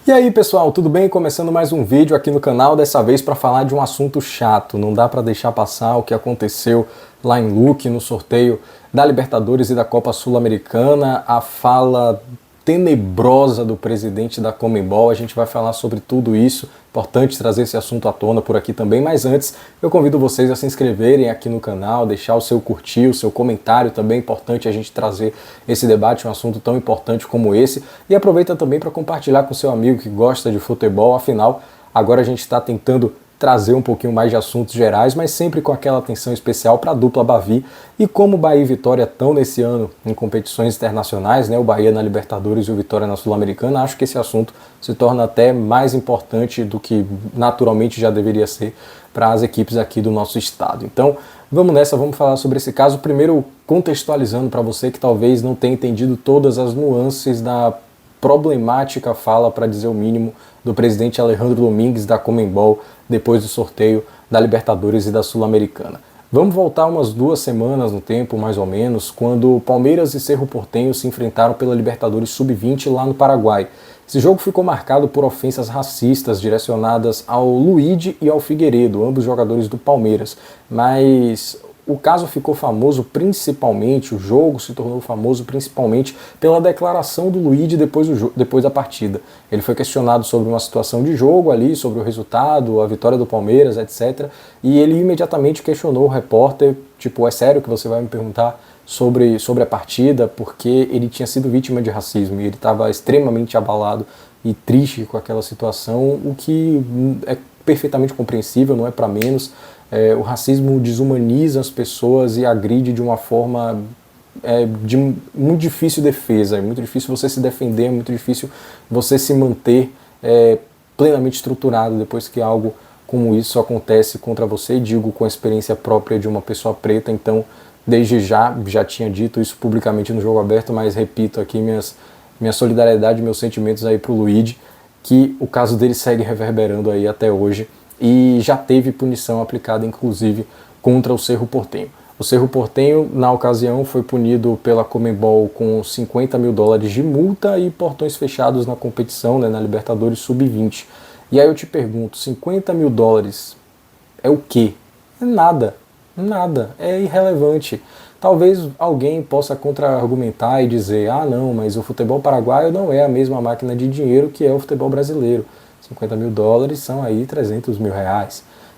E aí pessoal, tudo bem? Começando mais um vídeo aqui no canal, dessa vez para falar de um assunto chato. Não dá para deixar passar o que aconteceu lá em Luque, no sorteio da Libertadores e da Copa Sul-Americana, a fala tenebrosa do presidente da Conmebol. A gente vai falar sobre tudo isso, importante trazer esse assunto à tona por aqui também, mas antes eu convido vocês a se inscreverem aqui no canal, deixar o seu curtir, o seu comentário, também é importante a gente trazer esse debate, um assunto tão importante como esse, e aproveita também para compartilhar com seu amigo que gosta de futebol. Afinal, agora a gente está tentando trazer um pouquinho mais de assuntos gerais, mas sempre com aquela atenção especial para a dupla Bavi. E como Bahia e Vitória estão nesse ano em competições internacionais, né, o Bahia na Libertadores e o Vitória na Sul-Americana, acho que esse assunto se torna até mais importante do que naturalmente já deveria ser para as equipes aqui do nosso estado. Então, vamos nessa, vamos falar sobre esse caso. Primeiro, contextualizando para você que talvez não tenha entendido todas as nuances da problemática fala, para dizer o mínimo, do presidente Alejandro Domingues da Conmebol depois do sorteio da Libertadores e da Sul-Americana. Vamos voltar umas 2 semanas no tempo, mais ou menos, quando Palmeiras e Cerro Porteño se enfrentaram pela Libertadores Sub-20 lá no Paraguai. Esse jogo ficou marcado por ofensas racistas direcionadas ao Luigi e ao Figueiredo, ambos jogadores do Palmeiras, mas o caso ficou famoso principalmente, o jogo se tornou famoso principalmente pela declaração do Luigi depois da partida. Ele foi questionado sobre uma situação de jogo ali, sobre o resultado, a vitória do Palmeiras, etc. E ele imediatamente questionou o repórter, tipo, é sério que você vai me perguntar sobre a partida? Porque ele tinha sido vítima de racismo e ele estava extremamente abalado e triste com aquela situação, o que é perfeitamente compreensível, não é para menos. O racismo desumaniza as pessoas e agride de uma forma de muito difícil defesa, é muito difícil você se defender, é muito difícil você se manter plenamente estruturado depois que algo como isso acontece contra você, e digo com a experiência própria de uma pessoa preta. Então, desde já tinha dito isso publicamente no Jogo Aberto, mas repito aqui minha solidariedade, meus sentimentos aí pro Luigi, que o caso dele segue reverberando aí até hoje, e já teve punição aplicada, inclusive, contra o Cerro Porteño. O Cerro Porteño, na ocasião, foi punido pela Conmebol com $50 mil de multa e portões fechados na competição, né, na Libertadores Sub-20. E aí eu te pergunto, $50 mil é o quê? É nada, é irrelevante. Talvez alguém possa contra-argumentar e dizer, ah não, mas o futebol paraguaio não é a mesma máquina de dinheiro que é o futebol brasileiro. $50 mil são aí R$300 mil.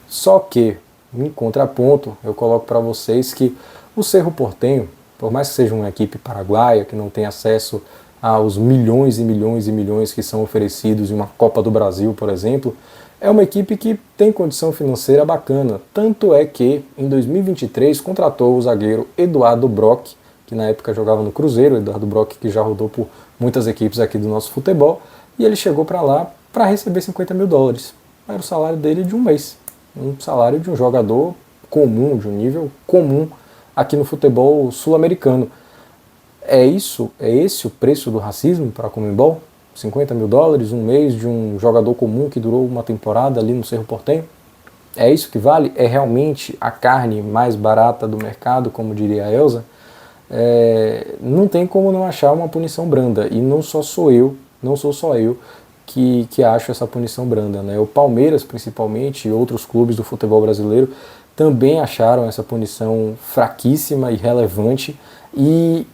Só que, em contraponto, eu coloco para vocês que o Cerro Porteño, por mais que seja uma equipe paraguaia, que não tem acesso aos milhões e milhões e milhões que são oferecidos em uma Copa do Brasil, por exemplo, é uma equipe que tem condição financeira bacana. Tanto é que, em 2023, contratou o zagueiro Eduardo Brock, que na época jogava no Cruzeiro, Eduardo Brock, que já rodou por muitas equipes aqui do nosso futebol, e ele chegou para lá para receber $50 mil. Era o salário dele de um mês. Um salário de um jogador comum, de um nível comum aqui no futebol sul-americano. É esse o preço do racismo para a Conmebol? $50 mil, um mês de um jogador comum que durou uma temporada ali no Cerro Porteño? É isso que vale? É realmente a carne mais barata do mercado, como diria a Elza? Não tem como não achar uma punição branda. E não sou só eu que acho essa punição branda, né? O Palmeiras, principalmente, e outros clubes do futebol brasileiro também acharam essa punição fraquíssima e irrelevante, e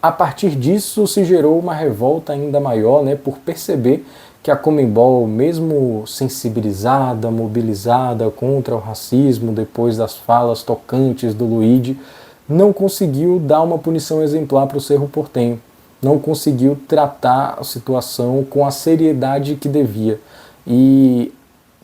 a partir disso se gerou uma revolta ainda maior, né, por perceber que a Conmebol, mesmo sensibilizada, mobilizada contra o racismo depois das falas tocantes do Luigi, não conseguiu dar uma punição exemplar para o Cerro Porteño. Não conseguiu tratar a situação com a seriedade que devia. E,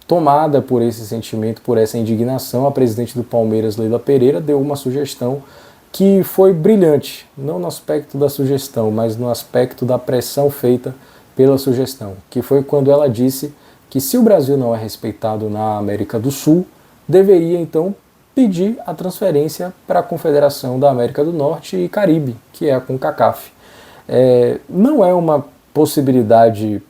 tomada por esse sentimento, por essa indignação, a presidente do Palmeiras, Leila Pereira, deu uma sugestão que foi brilhante, não no aspecto da sugestão, mas no aspecto da pressão feita pela sugestão, que foi quando ela disse que, se o Brasil não é respeitado na América do Sul, deveria então pedir a transferência para a Confederação da América do Norte e Caribe, que é a CONCACAF. Não é uma possibilidade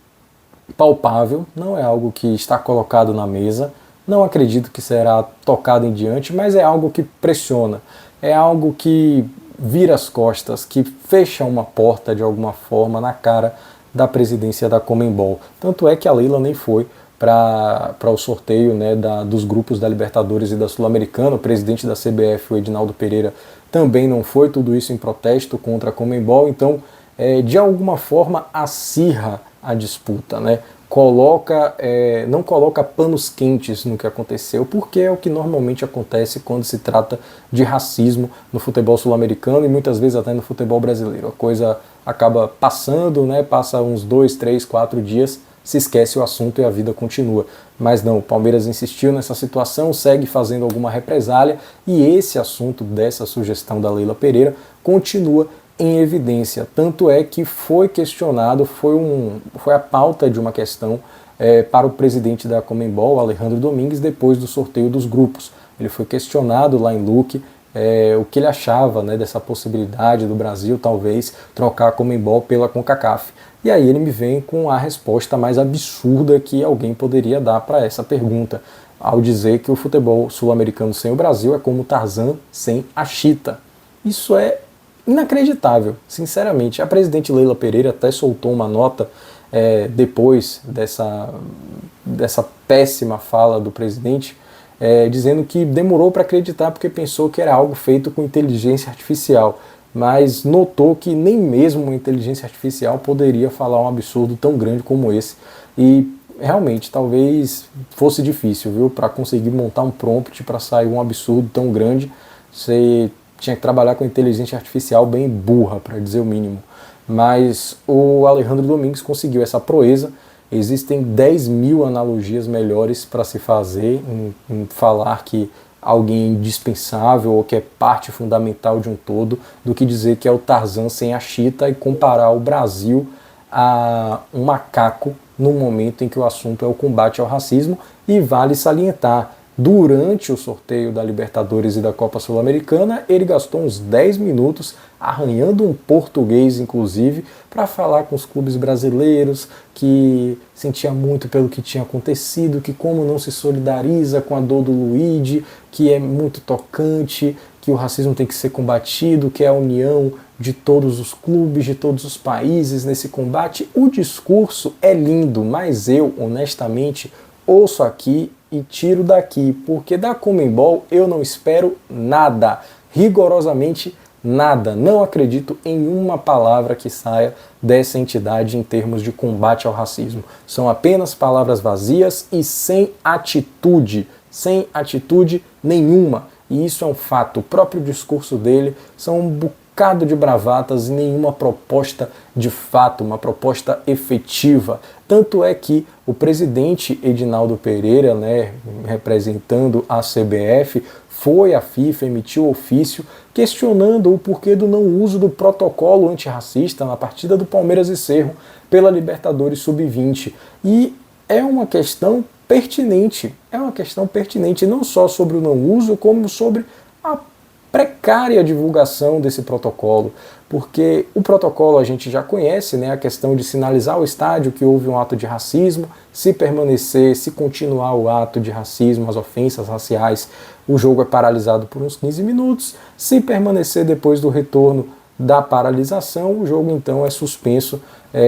palpável, não é algo que está colocado na mesa, não acredito que será tocado em diante, mas é algo que pressiona, é algo que vira as costas, que fecha uma porta de alguma forma na cara da presidência da Conmebol. Tanto é que a Leila nem foi para o sorteio, né, dos grupos da Libertadores e da Sul-Americana. O presidente da CBF, o Edinaldo Pereira, também não foi, tudo isso em protesto contra a Conmebol. Então, de alguma forma, acirra a disputa, né? Não coloca panos quentes no que aconteceu, porque é o que normalmente acontece quando se trata de racismo no futebol sul-americano e muitas vezes até no futebol brasileiro. A coisa acaba passando, né? Passa uns 2, 3, 4 dias, se esquece o assunto e a vida continua. Mas não, o Palmeiras insistiu nessa situação, segue fazendo alguma represália e esse assunto dessa sugestão da Leila Pereira continua em evidência. Tanto é que foi questionado, foi a pauta de uma questão para o presidente da Conmebol, Alejandro Domingues, depois do sorteio dos grupos. Ele foi questionado lá em Luque o que ele achava, né, dessa possibilidade do Brasil talvez trocar a Conmebol pela CONCACAF. E aí ele me vem com a resposta mais absurda que alguém poderia dar para essa pergunta, ao dizer que o futebol sul-americano sem o Brasil é como Tarzan sem a Chita. Isso é inacreditável, sinceramente. A presidente Leila Pereira até soltou uma nota depois dessa péssima fala do presidente, dizendo que demorou para acreditar porque pensou que era algo feito com inteligência artificial, mas notou que nem mesmo uma inteligência artificial poderia falar um absurdo tão grande como esse. E realmente, talvez fosse difícil, viu, para conseguir montar um prompt para sair um absurdo tão grande. Você tinha que trabalhar com inteligência artificial bem burra, para dizer o mínimo. Mas o Alejandro Domingues conseguiu essa proeza. Existem 10 mil analogias melhores para se fazer em falar que alguém é indispensável ou que é parte fundamental de um todo, do que dizer que é o Tarzan sem a Chita e comparar o Brasil a um macaco no momento em que o assunto é o combate ao racismo. E vale salientar, durante o sorteio da Libertadores e da Copa Sul-Americana, ele gastou uns 10 minutos arranhando um português, inclusive, para falar com os clubes brasileiros, que sentia muito pelo que tinha acontecido, que como não se solidariza com a dor do Luigi, que é muito tocante, que o racismo tem que ser combatido, que é a união de todos os clubes, de todos os países nesse combate. O discurso é lindo, mas eu, honestamente, ouço aqui e tiro daqui, porque da Conmebol eu não espero nada, rigorosamente nada. Não acredito em uma palavra que saia dessa entidade em termos de combate ao racismo. São apenas palavras vazias e sem atitude nenhuma. E isso é um fato. O próprio discurso dele são um bocado de bravatas e nenhuma proposta de fato, uma proposta efetiva. Tanto é que o presidente Edinaldo Pereira, né, representando a CBF, foi à FIFA, emitiu ofício questionando o porquê do não uso do protocolo antirracista na partida do Palmeiras e Cerro pela Libertadores Sub-20. E é uma questão pertinente, não só sobre o não uso, como sobre a precária divulgação desse protocolo, porque o protocolo a gente já conhece, né, a questão de sinalizar ao estádio que houve um ato de racismo, se permanecer, se continuar o ato de racismo, as ofensas raciais, o jogo é paralisado por uns 15 minutos, se permanecer depois do retorno da paralisação, o jogo então é suspenso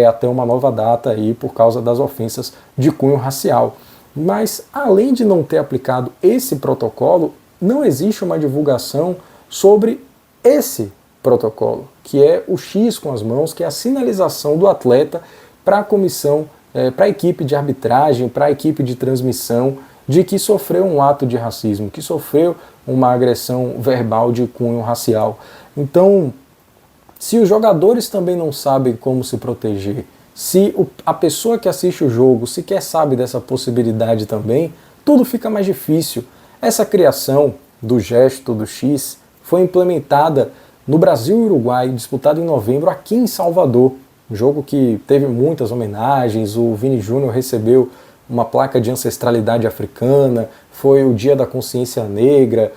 até uma nova data aí por causa das ofensas de cunho racial. Mas além de não ter aplicado esse protocolo, não existe uma divulgação sobre esse protocolo, que é o X com as mãos, que é a sinalização do atleta para a comissão, para a equipe de arbitragem, para a equipe de transmissão, de que sofreu um ato de racismo, que sofreu uma agressão verbal de cunho racial. Então, se os jogadores também não sabem como se proteger, se a pessoa que assiste o jogo sequer sabe dessa possibilidade também, tudo fica mais difícil. Essa criação do gesto do X foi implementada no Brasil e Uruguai, disputado em novembro aqui em Salvador. Um jogo que teve muitas homenagens, o Vini Júnior recebeu uma placa de ancestralidade africana, foi o Dia da Consciência Negra,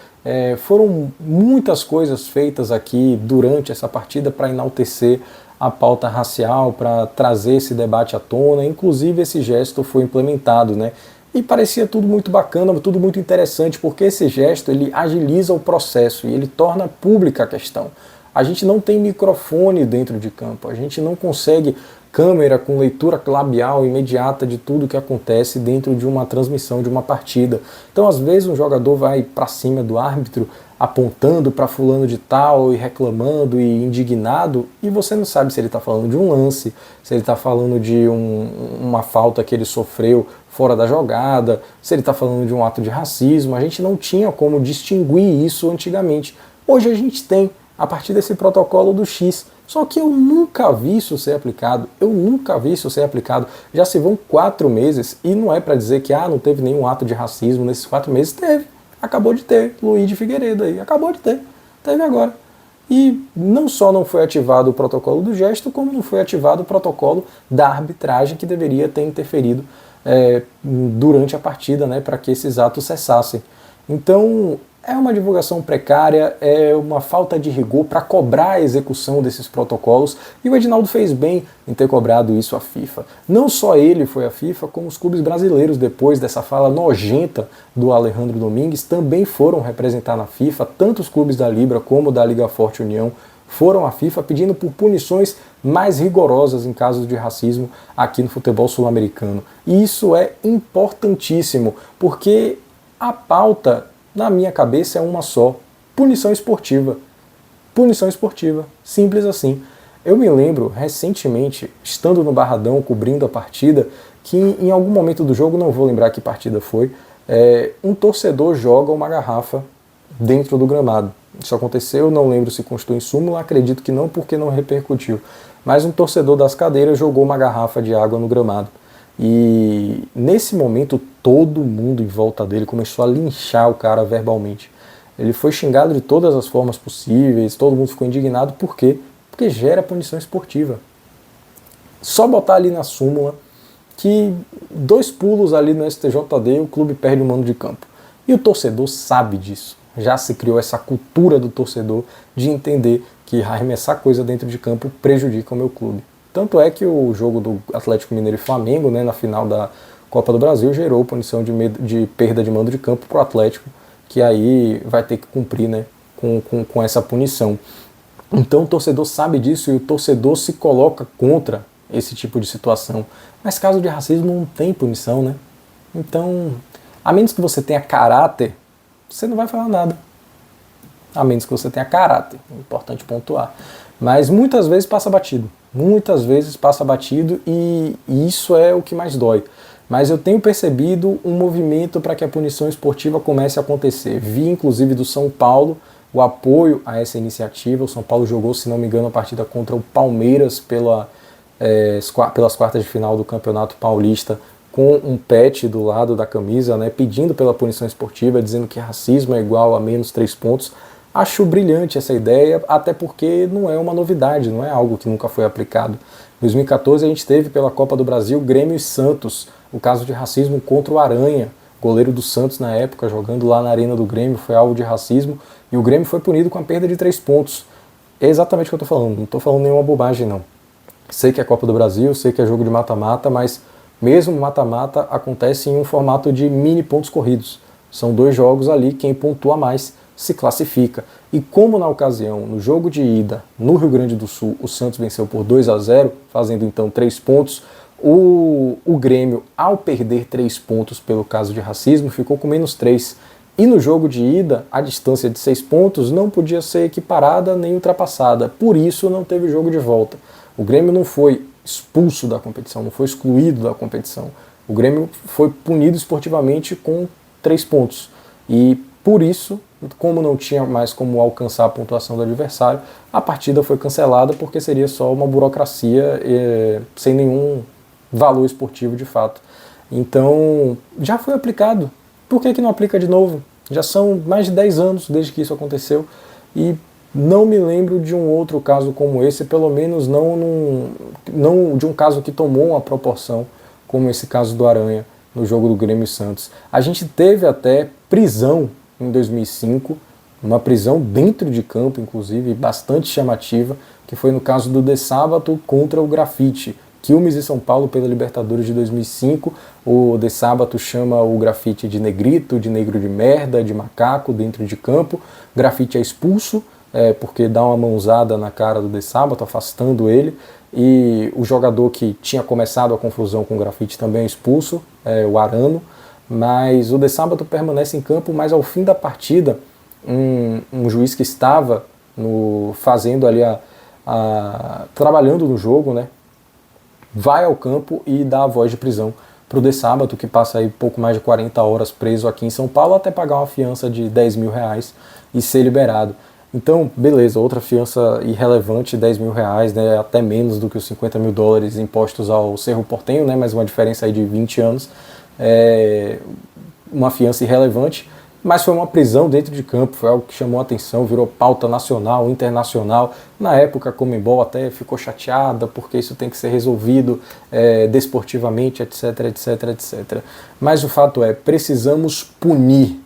foram muitas coisas feitas aqui durante essa partida para enaltecer a pauta racial, para trazer esse debate à tona, inclusive esse gesto foi implementado, né? E parecia tudo muito bacana, tudo muito interessante, porque esse gesto ele agiliza o processo e ele torna pública a questão. A gente não tem microfone dentro de campo, a gente não consegue câmera com leitura labial imediata de tudo que acontece dentro de uma transmissão de uma partida. Então, às vezes, um jogador vai para cima do árbitro, apontando para fulano de tal e reclamando e indignado, e você não sabe se ele está falando de um lance, se ele está falando de uma falta que ele sofreu fora da jogada, se ele está falando de um ato de racismo. A gente não tinha como distinguir isso antigamente. Hoje a gente tem, a partir desse protocolo do X. Só que eu nunca vi isso ser aplicado, Já se vão 4 meses e não é para dizer que não teve nenhum ato de racismo nesses 4 meses. Teve, acabou de ter, Luiz de Figueiredo aí, acabou de ter, teve agora. E não só não foi ativado o protocolo do gesto, como não foi ativado o protocolo da arbitragem que deveria ter interferido durante a partida, né, para que esses atos cessassem. Então, é uma divulgação precária, é uma falta de rigor para cobrar a execução desses protocolos, e o Edinaldo fez bem em ter cobrado isso à FIFA. Não só ele foi à FIFA, como os clubes brasileiros, depois dessa fala nojenta do Alejandro Domingues, também foram representar na FIFA. Tanto os clubes da Libra como da Liga Forte União foram à FIFA pedindo por punições mais rigorosas em casos de racismo aqui no futebol sul-americano. E isso é importantíssimo, porque a pauta, na minha cabeça, é uma só: punição esportiva. Punição esportiva, simples assim. Eu me lembro, recentemente, estando no Barradão, cobrindo a partida, que em algum momento do jogo, não vou lembrar que partida foi, um torcedor joga uma garrafa dentro do gramado. Isso aconteceu, não lembro se constou em súmula, acredito que não, porque não repercutiu. Mas um torcedor das cadeiras jogou uma garrafa de água no gramado. E nesse momento todo mundo em volta dele começou a linchar o cara verbalmente. Ele foi xingado de todas as formas possíveis, todo mundo ficou indignado. Por quê? Porque gera punição esportiva. Só botar ali na súmula que 2 pulos ali no STJD o clube perde o mando de campo. E o torcedor sabe disso. Já se criou essa cultura do torcedor de entender que arremessar coisa dentro de campo prejudica o meu clube. Tanto é que o jogo do Atlético Mineiro e Flamengo, né, na final da Copa do Brasil, gerou punição de perda de mando de campo para o Atlético, que aí vai ter que cumprir, né, com essa punição. Então o torcedor sabe disso e o torcedor se coloca contra esse tipo de situação. Mas caso de racismo não tem punição, né? Então, a menos que você tenha caráter, você não vai falar nada. A menos que você tenha caráter, é importante pontuar. Mas muitas vezes passa batido. E isso é o que mais dói. Mas eu tenho percebido um movimento para que a punição esportiva comece a acontecer. Vi, inclusive, do São Paulo o apoio a essa iniciativa. O São Paulo jogou, se não me engano, a partida contra o Palmeiras pelas quartas de final do Campeonato Paulista, com um patch do lado da camisa, né, pedindo pela punição esportiva, dizendo que racismo é igual a menos 3 pontos. Acho brilhante essa ideia, até porque não é uma novidade, não é algo que nunca foi aplicado. Em 2014 a gente teve pela Copa do Brasil Grêmio e Santos, o caso de racismo contra o Aranha, goleiro do Santos na época, jogando lá na arena do Grêmio, foi alvo de racismo, e o Grêmio foi punido com a perda de 3 pontos. É exatamente o que eu estou falando, não estou falando nenhuma bobagem não. Sei que é Copa do Brasil, sei que é jogo de mata-mata, mas mesmo mata-mata acontece em um formato de mini pontos corridos. São 2 jogos ali, quem pontua mais se classifica. E como na ocasião, no jogo de ida, no Rio Grande do Sul, o Santos venceu por 2-0, fazendo então 3 pontos, o Grêmio, ao perder 3 pontos pelo caso de racismo, ficou com menos 3. E no jogo de ida, a distância de 6 pontos não podia ser equiparada nem ultrapassada. Por isso não teve jogo de volta. O Grêmio não foi expulso da competição, não foi excluído da competição. O Grêmio foi punido esportivamente com 3 pontos. E por isso, como não tinha mais como alcançar a pontuação do adversário, a partida foi cancelada porque seria só uma burocracia sem nenhum valor esportivo de fato. Então, já foi aplicado. Por que não aplica de novo? Já são mais de 10 anos desde que isso aconteceu e não me lembro de um outro caso como esse, pelo menos não de um caso que tomou uma proporção como esse caso do Aranha no jogo do Grêmio e Santos. A gente teve até prisão em 2005, uma prisão dentro de campo, inclusive, bastante chamativa, que foi no caso do De Sábato contra o Grafite. Quilmes e São Paulo pela Libertadores de 2005, o De Sábato chama o Grafite de negrito, de negro de merda, de macaco dentro de campo. Grafite é expulso, porque dá uma mãozada na cara do De Sábato, afastando ele, e o jogador que tinha começado a confusão com o grafite também é expulso, o Arano, mas o De Sábato permanece em campo, mas ao fim da partida, um juiz que estava fazendo ali trabalhando no jogo, né, vai ao campo e dá a voz de prisão para o De Sábato, que passa aí pouco mais de 40 horas preso aqui em São Paulo, até pagar uma fiança de R$10 mil e ser liberado. Então, beleza, outra fiança irrelevante, R$10 mil, né, até menos do que os $50 mil impostos ao Cerro Porteño, né, mas uma diferença aí de 20 anos, uma fiança irrelevante, mas foi uma prisão dentro de campo, foi algo que chamou a atenção, virou pauta nacional, internacional. Na época a Conmebol até ficou chateada, porque isso tem que ser resolvido desportivamente, etc, etc, etc. Mas o fato é, precisamos punir.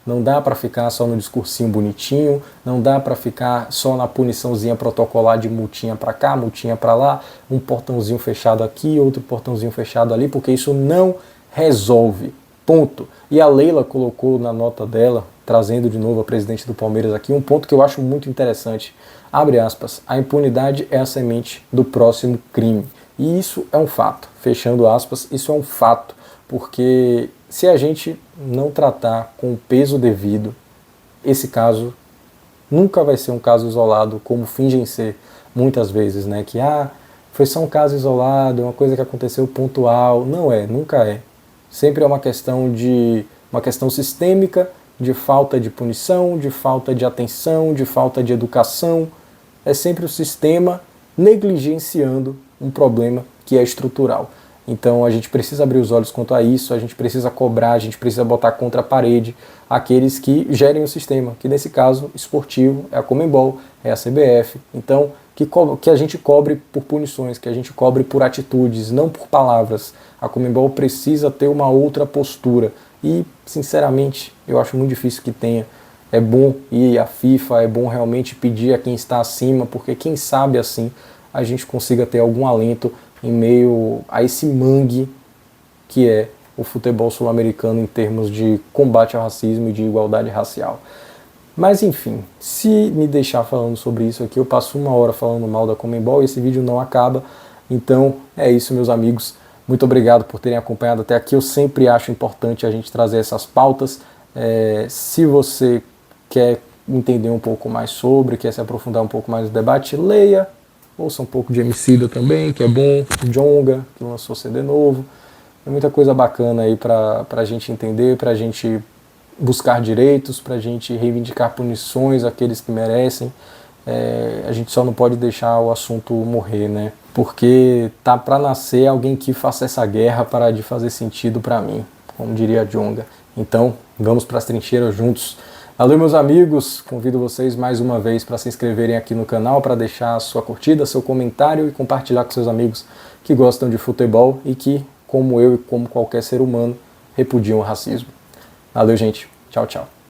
Não dá para ficar só no discursinho bonitinho, não dá para ficar só na puniçãozinha protocolar de multinha para cá, multinha para lá, um portãozinho fechado aqui, outro portãozinho fechado ali, porque isso não resolve. Ponto. E a Leila colocou na nota dela, trazendo de novo a presidente do Palmeiras aqui, um ponto que eu acho muito interessante. Abre aspas, a impunidade é a semente do próximo crime. E isso é um fato. Fechando aspas, isso é um fato. Porque se a gente não tratar com o peso devido, esse caso nunca vai ser um caso isolado, como fingem ser muitas vezes, né? Que foi só um caso isolado, uma coisa que aconteceu pontual. Não é, nunca é. Sempre é uma questão sistêmica, de falta de punição, de falta de atenção, de falta de educação. É sempre o sistema negligenciando um problema que é estrutural. Então a gente precisa abrir os olhos quanto a isso, a gente precisa cobrar, a gente precisa botar contra a parede aqueles que gerem o sistema, que nesse caso esportivo é a Conmebol, é a CBF. Então que a gente cobre por punições, que a gente cobre por atitudes, não por palavras. A Conmebol precisa ter uma outra postura e, sinceramente, eu acho muito difícil que tenha. É bom ir à FIFA, é bom realmente pedir a quem está acima, porque quem sabe assim a gente consiga ter algum alento em meio a esse mangue que é o futebol sul-americano em termos de combate ao racismo e de igualdade racial. Mas enfim, se me deixar falando sobre isso aqui, eu passo 1 hora falando mal da Conmebol e esse vídeo não acaba. Então é isso, meus amigos. Muito obrigado por terem acompanhado até aqui. Eu sempre acho importante a gente trazer essas pautas. Se você quer entender um pouco mais sobre, quer se aprofundar um pouco mais no debate, leia. Ouça um pouco de Emicida também, que é bom. Djonga, que lançou CD novo. Tem muita coisa bacana aí para a gente entender, para a gente buscar direitos, para a gente reivindicar punições àqueles que merecem. A gente só não pode deixar o assunto morrer, né? Porque tá para nascer alguém que faça essa guerra parar de fazer sentido para mim, como diria Djonga. Então, vamos para as trincheiras juntos. Valeu, meus amigos, convido vocês mais uma vez para se inscreverem aqui no canal, para deixar a sua curtida, seu comentário e compartilhar com seus amigos que gostam de futebol e que, como eu e como qualquer ser humano, repudiam o racismo. Valeu, gente. Tchau, tchau.